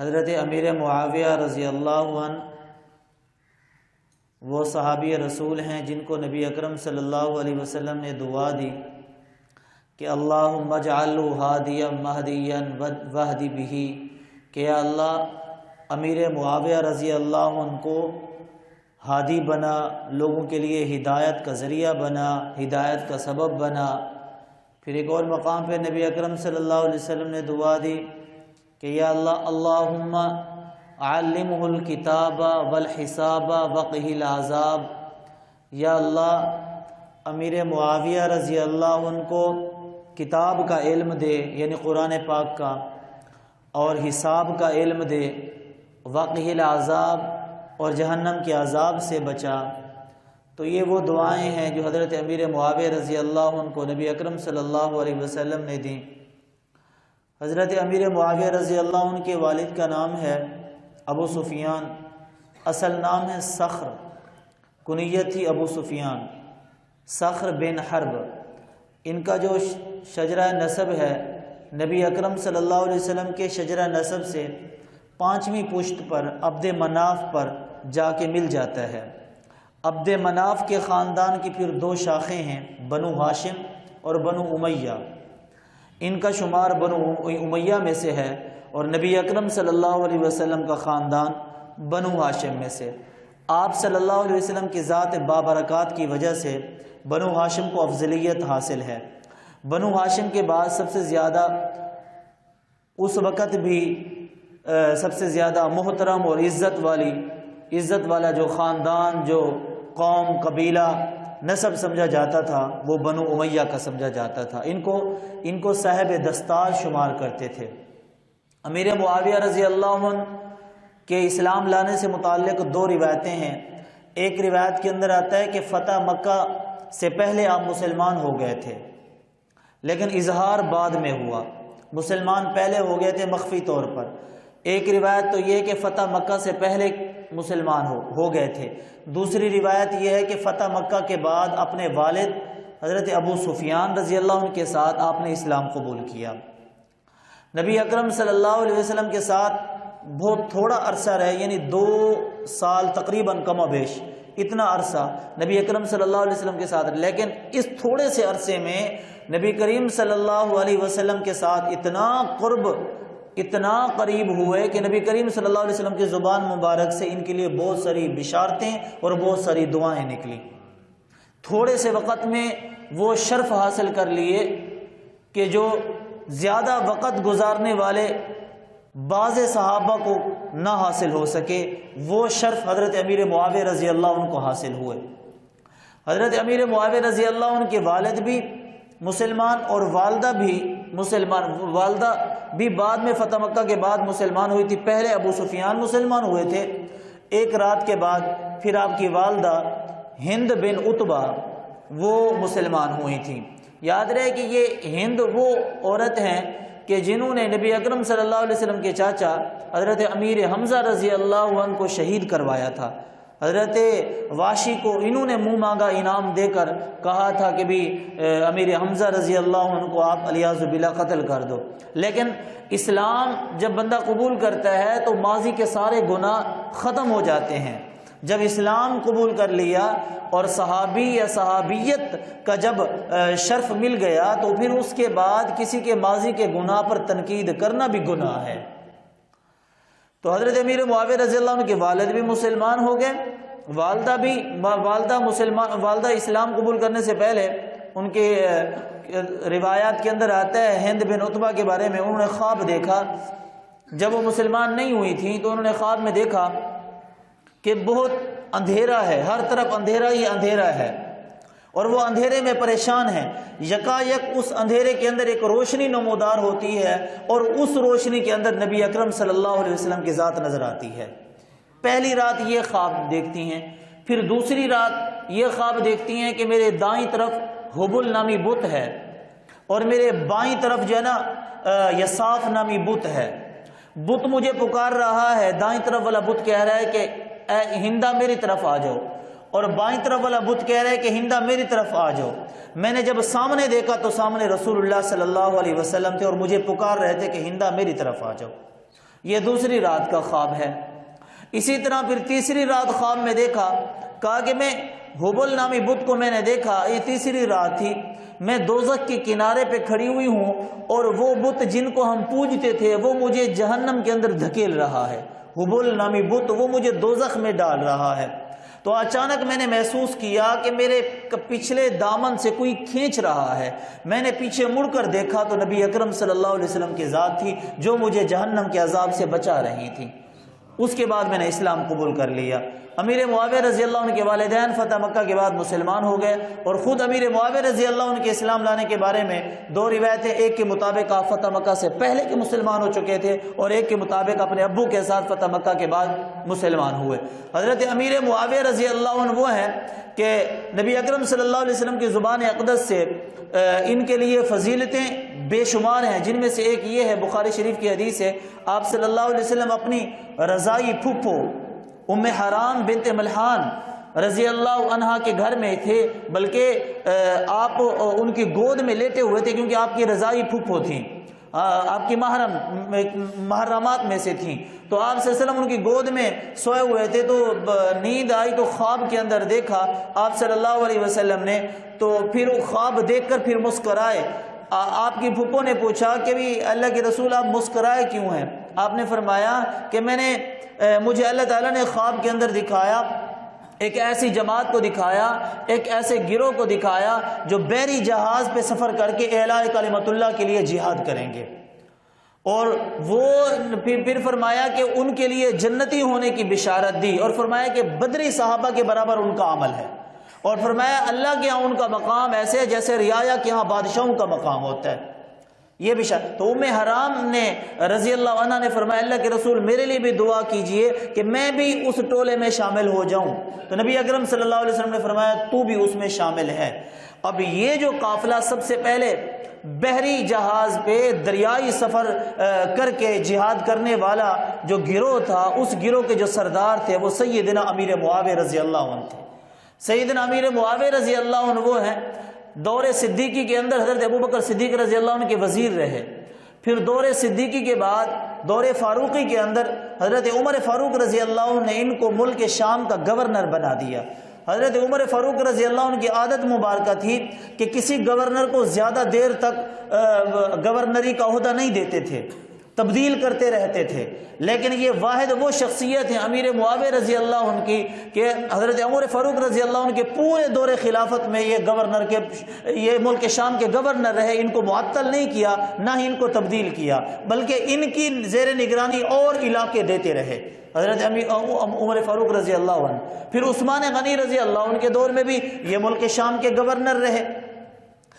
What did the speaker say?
حضرت امیر معاویہ رضی اللہ عنہ وہ صحابی رسول ہیں جن کو نبی اکرم صلی اللہ علیہ وسلم نے دعا دی کہ اللہم اجعلہ ہادیا مہدیا واہدی بہ، کہ یا اللہ امیر معاویہ رضی اللہ عنہ کو ہادی بنا، لوگوں کے لیے ہدایت کا ذریعہ بنا، ہدایت کا سبب بنا۔ پھر ایک اور مقام پہ نبی اکرم صلی اللہ علیہ وسلم نے دعا دی کہ یا اللہ اللہم علمہ الکتاب والحساب وقہ العذاب، یا اللہ امیر معاویہ رضی اللہ عنہ کو کتاب کا علم دے، یعنی قرآن پاک کا، اور حساب کا علم دے، وقہ العذاب اور جہنم کے عذاب سے بچا۔ تو یہ وہ دعائیں ہیں جو حضرت امیر معاویہ رضی اللہ عنہ کو نبی اکرم صلی اللہ علیہ وسلم نے دیں۔ حضرت امیر معاویہ رضی اللہ عنہ کے والد کا نام ہے ابو سفیان، اصل نام ہے صخر، کنیت تھی ابو سفیان، صخر بن حرب۔ ان کا جو شجرہ نسب ہے نبی اکرم صلی اللہ علیہ وسلم کے شجرہ نسب سے 5ویں پشت پر عبد مناف پر جا کے مل جاتا ہے۔ عبد مناف کے خاندان کی پھر 2 شاخیں ہیں، بنو ہاشم اور بنو امیہ۔ ان کا شمار بنو امیہ میں سے ہے، اور نبی اکرم صلی اللہ علیہ وسلم کا خاندان بنو ہاشم میں سے۔ آپ صلی اللہ علیہ وسلم کی ذات بابرکات کی وجہ سے بنو ہاشم کو افضلیت حاصل ہے۔ بنو ہاشم کے بعد سب سے زیادہ اس وقت بھی سب سے زیادہ محترم اور عزت والا جو خاندان، جو قوم، قبیلہ، نسب سمجھا جاتا تھا وہ بنو امیہ کا سمجھا جاتا تھا۔ ان کو صاحب دستار شمار کرتے تھے۔ امیر معاویہ رضی اللہ عنہ کے اسلام لانے سے متعلق 2 روایتیں ہیں۔ ایک روایت کے اندر آتا ہے کہ فتح مکہ سے پہلے آپ مسلمان ہو گئے تھے، لیکن اظہار بعد میں ہوا، مسلمان پہلے ہو گئے تھے مخفی طور پر۔ ایک روایت تو یہ کہ فتح مکہ سے پہلے مسلمان ہو گئے تھے۔ دوسری روایت یہ ہے کہ فتح مکہ کے بعد اپنے والد حضرت ابو سفیان رضی اللہ عنہ کے ساتھ آپ نے اسلام قبول کیا۔ نبی اکرم صلی اللہ علیہ وسلم کے ساتھ بہت تھوڑا عرصہ رہے، یعنی 2 سال تقریباً، کم و بیش اتنا عرصہ نبی اکرم صلی اللہ علیہ وسلم کے ساتھ، لیکن اس تھوڑے سے عرصے میں نبی کریم صلی اللہ علیہ وسلم کے ساتھ اتنا قرب، اتنا قریب ہوئے کہ نبی کریم صلی اللہ علیہ وسلم کی زبان مبارک سے ان کے لیے بہت ساری بشارتیں اور بہت ساری دعائیں نکلی۔ تھوڑے سے وقت میں وہ شرف حاصل کر لیے کہ جو زیادہ وقت گزارنے والے بعض صحابہ کو نہ حاصل ہو سکے، وہ شرف حضرت امیر معاویہ رضی اللہ عنہ کو حاصل ہوئے۔ حضرت امیر معاویہ رضی اللہ عنہ کے والد بھی مسلمان اور والدہ بھی مسلمان، والدہ بھی بعد میں فتح مکہ کے بعد مسلمان ہوئی تھی۔ پہلے ابو سفیان مسلمان ہوئے تھے، ایک رات کے بعد پھر آپ کی والدہ ہند بن عتبہ وہ مسلمان ہوئی تھیں۔ یاد رہے کہ یہ ہند وہ عورت ہیں کہ جنہوں نے نبی اکرم صلی اللہ علیہ وسلم کے چاچا حضرت امیر حمزہ رضی اللہ عنہ کو شہید کروایا تھا۔ حضرت واشی کو انہوں نے منہ مانگا انعام دے کر کہا تھا کہ بھی امیر حمزہ رضی اللہ عنہ کو آپ علیہ باللہ قتل کر دو۔ لیکن اسلام جب بندہ قبول کرتا ہے تو ماضی کے سارے گناہ ختم ہو جاتے ہیں۔ جب اسلام قبول کر لیا اور صحابی یا صحابیت کا جب شرف مل گیا تو پھر اس کے بعد کسی کے ماضی کے گناہ پر تنقید کرنا بھی گناہ ہے۔ تو حضرت امیر معاویہ رضی اللہ عنہ کے والد بھی مسلمان ہو گئے، والدہ اسلام قبول کرنے سے پہلے ان کے روایات کے اندر آتا ہے ہند بن عتبہ کے بارے میں، انہوں نے خواب دیکھا جب وہ مسلمان نہیں ہوئی تھیں تو انہوں نے خواب میں دیکھا کہ بہت اندھیرا ہے، ہر طرف اندھیرا ہی اندھیرا ہے، اور وہ اندھیرے میں پریشان ہیں۔ یکایک اس اندھیرے کے اندر ایک روشنی نمودار ہوتی ہے اور اس روشنی کے اندر نبی اکرم صلی اللہ علیہ وسلم کی ذات نظر آتی ہے۔ پہلی رات یہ خواب دیکھتی ہیں، پھر دوسری رات یہ خواب دیکھتی ہیں کہ میرے دائیں طرف حبل نامی بت ہے اور میرے بائیں طرف جو ہے نا یساف نامی بت ہے۔ بت مجھے پکار رہا ہے، دائیں طرف والا بت کہہ رہا ہے کہ اے ہندا میری طرف آ جاؤ، اور بائیں طرف والا بت کہہ رہا ہے کہ ہندا میری طرف آ جاؤ۔ میں نے جب سامنے دیکھا تو سامنے رسول اللہ صلی اللہ علیہ وسلم تھے اور مجھے پکار رہے تھے کہ ہندا میری طرف آ جاؤ۔ یہ دوسری رات کا خواب ہے۔ اسی طرح پھر تیسری رات خواب میں دیکھا، کہا کہ میں حبل نامی بت کو میں نے دیکھا، یہ تیسری رات تھی، میں دوزخ کے کنارے پہ کھڑی ہوئی ہوں اور وہ بت جن کو ہم پوجتے تھے وہ مجھے جہنم کے اندر دھکیل رہا ہے، حبل نامی بت وہ مجھے دوزخ میں ڈال رہا ہے۔ تو اچانک میں نے محسوس کیا کہ میرے پچھلے دامن سے کوئی کھینچ رہا ہے، میں نے پیچھے مڑ کر دیکھا تو نبی اکرم صلی اللہ علیہ وسلم کی ذات تھی جو مجھے جہنم کے عذاب سے بچا رہی تھی۔ اس کے بعد میں نے اسلام قبول کر لیا۔ امیر معاویہ رضی اللہ عنہ کے والدین فتح مکہ کے بعد مسلمان ہو گئے، اور خود امیر معاویہ رضی اللہ عنہ کے اسلام لانے کے بارے میں دو روایتیں، ایک کے مطابق آپ فتح مکہ سے پہلے کے مسلمان ہو چکے تھے اور ایک کے مطابق اپنے ابو کے ساتھ فتح مکہ کے بعد مسلمان ہوئے۔ حضرت امیر معاویہ رضی اللہ عنہ وہ ہیں کہ نبی اکرم صلی اللہ علیہ وسلم کی زبان اقدس سے ان کے لیے فضیلتیں بے شمار ہیں، جن میں سے ایک یہ ہے، بخاری شریف کی حدیث ہے، آپ صلی اللہ علیہ وسلم اپنی رضائی پھپھو ام حرام بنت ملحان رضی اللہ عنہا کے گھر میں تھے، بلکہ آپ ان کی گود میں لیٹے ہوئے تھے کیونکہ آپ کی رضائی پھپھو تھیں، آپ کی محرمات میں سے تھیں۔ تو آپ صلی اللہ علیہ وسلم ان کی گود میں سوئے ہوئے تھے، تو نیند آئی تو خواب کے اندر دیکھا آپ صلی اللہ علیہ وسلم نے، تو پھر خواب دیکھ کر پھر مسکرائے۔ آپ کی پھپھو نے پوچھا کہ بھی اللہ کے رسول آپ مسکرائے کیوں ہیں؟ آپ نے فرمایا کہ مجھے اللہ تعالیٰ نے خواب کے اندر دکھایا، ایک ایسی جماعت کو دکھایا، ایک ایسے گروہ کو دکھایا جو بحری جہاز پہ سفر کر کے اعلاء کلمت اللہ کے لیے جہاد کریں گے، اور وہ پھر فرمایا کہ ان کے لیے جنتی ہونے کی بشارت دی، اور فرمایا کہ بدری صحابہ کے برابر ان کا عمل ہے، اور فرمایا اللہ کے ہاں ان کا مقام ایسے ہے جیسے رعایا کے ہاں بادشاہوں کا مقام ہوتا ہے، یہ بشارت۔ تو ام حرام نے رضی اللہ عنہ نے فرمایا اللہ کے رسول میرے لیے بھی دعا کیجئے کہ میں بھی اس ٹولے میں شامل ہو جاؤں، تو نبی اکرم صلی اللہ علیہ وسلم نے فرمایا تو بھی اس میں شامل ہے۔ اب یہ جو قافلہ سب سے پہلے بحری جہاز پہ دریائی سفر کر کے جہاد کرنے والا جو گروہ تھا، اس گروہ کے جو سردار تھے وہ سیدنا امیر معاویہ رضی اللہ عنہ تھے۔ سیدنا امیر معاویہ رضی اللہ عنہ وہ ہیں، دور صدیقی کے اندر حضرت ابوبکر صدیق رضی اللہ عنہ کے وزیر رہے، پھر دور صدیقی کے بعد دور فاروقی کے اندر حضرت عمر فاروق رضی اللہ عنہ نے ان کو ملک شام کا گورنر بنا دیا۔ حضرت عمر فاروق رضی اللہ عنہ کی عادت مبارکہ تھی کہ کسی گورنر کو زیادہ دیر تک گورنری کا عہدہ نہیں دیتے تھے، تبدیل کرتے رہتے تھے، لیکن یہ واحد وہ شخصیت ہے امیر معاویہ رضی اللہ عنہ کی کہ حضرت عمر فاروق رضی اللہ عنہ کے پورے دور خلافت میں یہ ملک شام کے گورنر رہے، ان کو معطل نہیں کیا، نہ ہی ان کو تبدیل کیا، بلکہ ان کی زیر نگرانی اور علاقے دیتے رہے حضرت عمر فاروق رضی اللہ عنہ۔ پھر عثمان غنی رضی اللہ عنہ کے دور میں بھی یہ ملک شام کے گورنر رہے۔